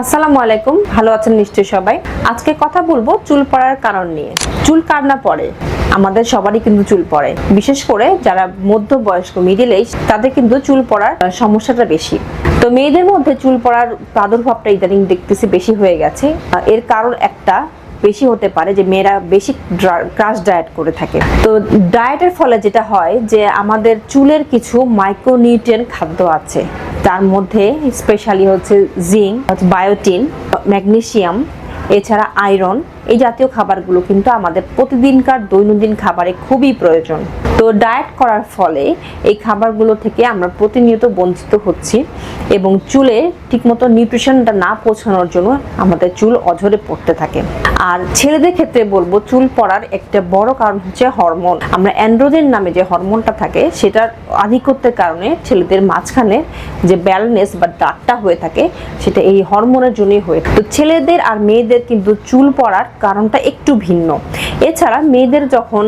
আসসালামু আলাইকুম, ভালো আছেন নিশ্চয়ই সবাই। আজকে কথা বলবো চুল পড়ার কারণ নিয়ে। চুল কার না পড়ে? আমাদের সবারই কিন্তু চুল পড়ে, বিশেষ করে যারা মধ্যবয়স্ক মিডল এজ তাদের কিন্তু চুল পড়ার সমস্যাটা বেশি। তো মেয়েদের মধ্যে চুল পড়ার প্রাদুর্ভাবটা ইদানিং দেখতেছি বেশি হয়ে গেছে। এর কারণ একটা বেশি হতে পারে যে মেয়েরা বেশি ক্রাশ ডায়েট করে থাকে। তো ডায়েটের ফলে যেটা হয় যে আমাদের চুলের কিছু মাইক্রোনিউট্রিয়েন্ট খাদ্য আছে, তার মধ্যে স্পেশালি হচ্ছে জিঙ্ক, বায়োটিন, ম্যাগনেসিয়াম, এছাড়া আয়রন, এই জাতীয় খাবারগুলো কিন্তু আমাদের প্রতিদিনকার দৈনন্দিন খাবারে খুবই প্রয়োজন। তো ডায়েট করার ফলে এই খাবারগুলো থেকে আমরা প্রতিনিয়ত বঞ্চিত হচ্ছি এবং চুলে ঠিকমতো নিউট্রিশনটা না পৌঁছানোর জন্য আমাদের চুল অঝরে পড়তে থাকে। আর ছেলেদের ক্ষেত্রে বলবো চুল পড়ার একটা বড় কারণ হচ্ছে হরমোন। আমরা অ্যান্ড্রোজেন নামে যে হরমোনটা থাকে সেটার আধিক্যতের কারণে ছেলেদের মাঝখানে যে ব্যালনেস বা দাগটা হয়ে থাকে সেটা এই হরমোনের জন্যই হয়ে থাকে। তো ছেলেদের আর মেয়েদের কিন্তু চুল পড়ার কারণটা একটু ভিন্ন। এছাড়া মেয়েদের যখন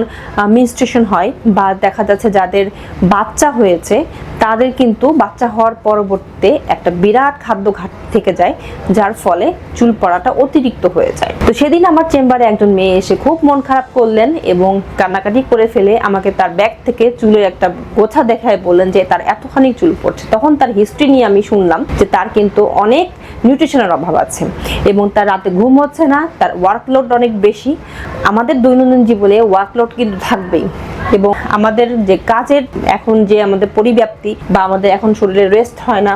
মেনস্ট্রুয়েশন হয় বা দেখা যাচ্ছে যাদের বাচ্চা হয়েছে তাদের কিন্তু বাচ্চা হওয়ার পরবর্তীতে একটা বিরাট খাদ্য ঘাটতি থেকে যায়, যার ফলে চুল পড়াটা অতিরিক্ত হয়ে যায়। তো সেদিন আমার চেম্বারে একজন মেয়ে এসে খুব মন খারাপ করলেন এবং কান্নাকাটি করে ফেলে আমাকে তার ব্যাগ থেকে চুলের একটা গোছা দেখায় বললেন যে তার এতখানি চুল পড়ছে। তখন তার হিস্ট্রি নিয়ে আমি শুনলাম যে তার কিন্তু অনেক নিউট্রিশনের অভাব আছে এবং তার রাতে ঘুম হচ্ছে না, তার ওয়ার্কলোড অনেক বেশি। আমাদের দৈনন্দিন জীবনে ওয়ার্কলোড কিন্তু থাকবেই এবং আমাদের যে কাজের এখন যে আমাদের পরিব্যাপ্তি বা আমাদের এখন শরীরে রেস্ট হয় না,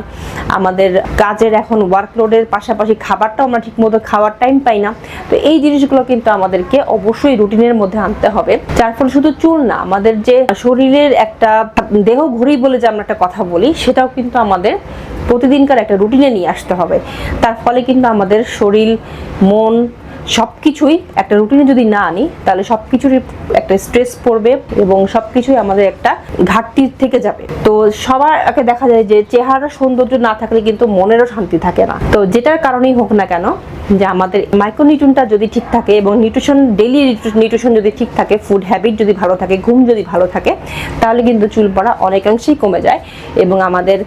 আমাদের কাজের এখন ওয়ার্কলোডের পাশাপাশি খাবারটাও আমরা ঠিকমতো খাওয়ার টাইম পাই না। তো এই জিনিসগুলো কিন্তু আমাদেরকে অবশ্যই রুটিনের মধ্যে আনতে হবে, যার ফলে শুধু চুল না, আমাদের যে শরীরের একটা দেহ ঘড়ি বলে যে আমরা একটা কথা বলি সেটাও কিন্তু আমাদের প্রতিদিনকার একটা রুটিনে নিয়ে আসতে হবে। তার ফলে কিন্তু আমাদের শরীর, মন সবকিছুই একটা রুটিনে যদি না আনি তাহলে সবকিছুর একটা স্ট্রেস পড়বে এবং সবকিছুই আমাদের একটা ঘাটতি থেকে যাবে। তো সবার আগে দেখা যায় যে চেহারা সৌন্দর্য না থাকলে কিন্তু মনেরও শান্তি থাকে না। তো যেটার কারণেই হোক না কেন, যে আমাদের মাইক্রোনিউট্রিয়েন্টটা যদি ঠিক থাকে এবং নিউট্রিশন, ডেইলি নিউট্রিশন যদি ঠিক থাকে, ফুড হ্যাবিট যদি ভালো থাকে, ঘুম যদি ভালো থাকে, তাহলে কিন্তু চুল পড়া অনেকাংশেই কমে যায় এবং আমাদের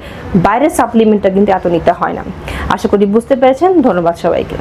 বাইরের সাপ্লিমেন্টটা কিন্তু এত নিতে হয় না। আশা করি বুঝতে পেরেছেন। ধন্যবাদ সবাইকে।